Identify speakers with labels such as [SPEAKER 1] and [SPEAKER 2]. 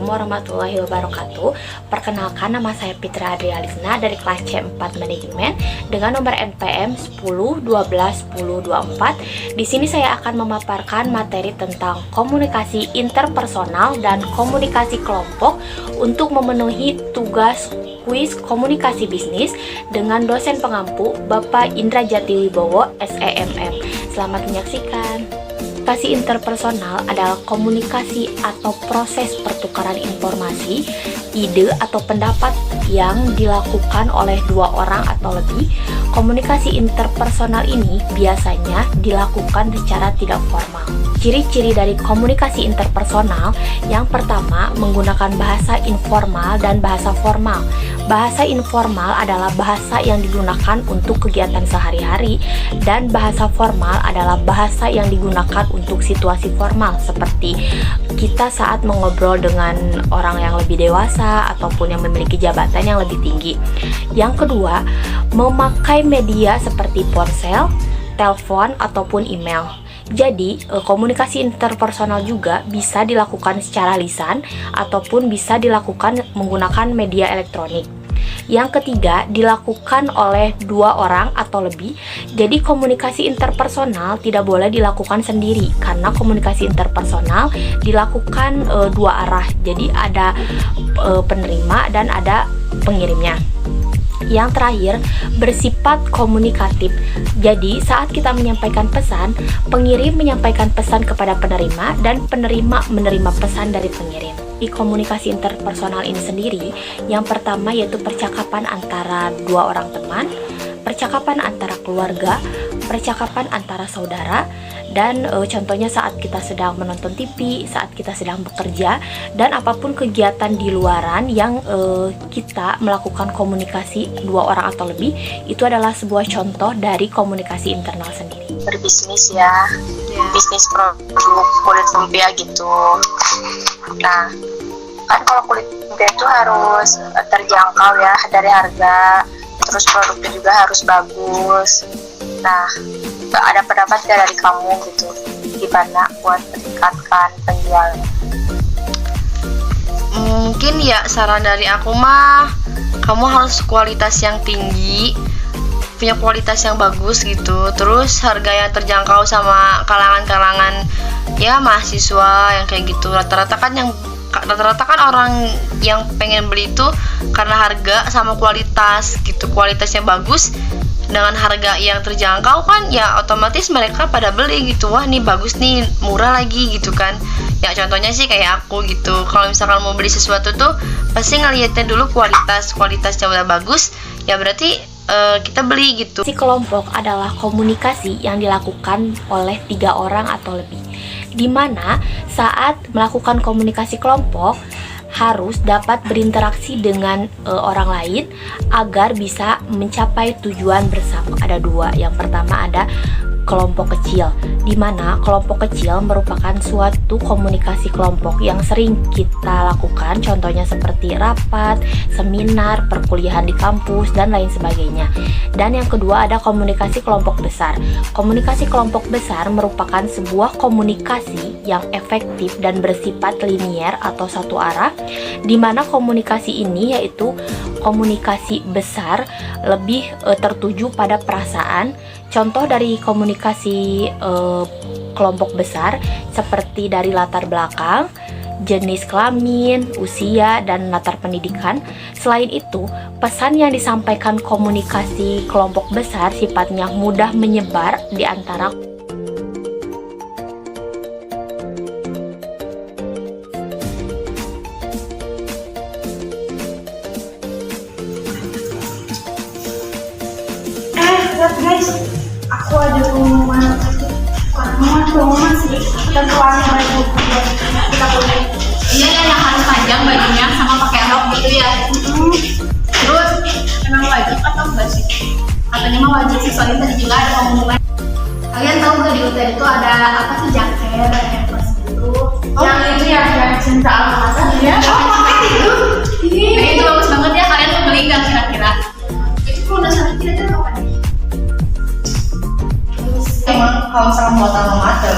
[SPEAKER 1] warahmatullahi wabarakatuh. Perkenalkan, nama saya Fitra Adrialisna dari kelas C4 Manajemen dengan nomor NPM 10121024. Di sini saya akan memaparkan materi tentang komunikasi interpersonal dan komunikasi kelompok untuk memenuhi tugas kuis komunikasi bisnis dengan dosen pengampu Bapak Indra Jatiwibowo, SEMM. Selamat menyaksikan. Komunikasi interpersonal adalah komunikasi atau proses pertukaran informasi, ide atau pendapat yang dilakukan oleh dua orang atau lebih. Komunikasi interpersonal ini biasanya dilakukan secara tidak formal. Ciri-ciri dari komunikasi interpersonal, yang pertama, menggunakan bahasa informal dan bahasa formal. Bahasa informal adalah bahasa yang digunakan untuk kegiatan sehari-hari, dan bahasa formal adalah bahasa yang digunakan untuk situasi formal, seperti kita saat mengobrol dengan orang yang lebih dewasa ataupun yang memiliki jabatan yang lebih tinggi. Yang kedua, memakai media seperti ponsel, telepon, ataupun email. Jadi, komunikasi interpersonal juga bisa dilakukan secara lisan ataupun bisa dilakukan menggunakan media elektronik. Yang ketiga, dilakukan oleh dua orang atau lebih. Jadi, komunikasi interpersonal tidak boleh dilakukan sendiri karena komunikasi interpersonal dilakukan dua arah. Jadi, ada penerima dan ada pengirimnya. Yang terakhir, bersifat komunikatif. Jadi, saat kita menyampaikan pesan, pengirim menyampaikan pesan kepada penerima dan penerima menerima pesan dari pengirim. Di komunikasi interpersonal ini sendiri, yang pertama yaitu percakapan antara dua orang teman, percakapan antara keluarga, percakapan antara saudara, dan contohnya saat kita sedang menonton TV, saat kita sedang bekerja, dan apapun kegiatan di luaran yang kita melakukan komunikasi dua orang atau lebih, itu adalah sebuah contoh dari komunikasi internal sendiri.
[SPEAKER 2] Berbisnis ya, bisnis produk kulit lumpia gitu. Nah, kan kalau kulit lumpia itu harus terjangkau ya dari harga, terus produknya juga harus bagus. Nah, ada pendapat gak dari kamu gitu, gimana buat meningkatkan penjualan?
[SPEAKER 3] Mungkin ya saran dari aku mah, kamu harus kualitas yang tinggi, punya kualitas yang bagus gitu, terus harga yang terjangkau sama kalangan-kalangan ya mahasiswa yang kayak gitu. Rata-rata kan orang yang pengen beli itu karena harga sama kualitas gitu. Kualitasnya bagus dengan harga yang terjangkau kan ya otomatis mereka pada beli gitu. Wah, nih bagus nih, murah lagi gitu kan. Ya contohnya sih kayak aku gitu. Kalau misalkan mau beli sesuatu tuh pasti ngeliatnya dulu kualitasnya udah bagus, ya berarti kita beli gitu.
[SPEAKER 1] Komunikasi kelompok adalah komunikasi yang dilakukan oleh 3 orang atau lebih, di mana saat melakukan komunikasi kelompok harus dapat berinteraksi dengan orang lain agar bisa mencapai tujuan bersama. Ada dua. Yang pertama ada kelompok kecil, di mana kelompok kecil merupakan suatu komunikasi kelompok yang sering kita lakukan, contohnya seperti rapat, seminar, perkuliahan di kampus, dan lain sebagainya. Dan yang kedua ada komunikasi kelompok besar. Komunikasi kelompok besar merupakan sebuah komunikasi yang efektif dan bersifat linier atau satu arah, di mana komunikasi ini yaitu komunikasi besar lebih tertuju pada perasaan. Contoh dari komunikasi kelompok besar seperti dari latar belakang, jenis kelamin, usia, dan latar pendidikan. Selain itu, pesan yang disampaikan komunikasi kelompok besar sifatnya mudah menyebar di antara
[SPEAKER 4] guys, aku ada pengumuman sih tentang baju kita boleh.
[SPEAKER 5] Iya ya, yang harus panjang bajunya sama pakai rok gitu ya. Terus emang wajib atau enggak sih? Katanya mah wajib sih, soalnya tadi juga ada pengumuman. Kalian tahu nggak di UTR itu ada apa sih, jaket, hampers gitu? Yang itu ya, yang cinta almasa ya? Oh, pakai itu? Nah, itu bagus banget ya. Kalian mau beli nggak kira-kira? Itu udah sana kira-kira apa nih?
[SPEAKER 3] Emang kalau misalkan buat alma mater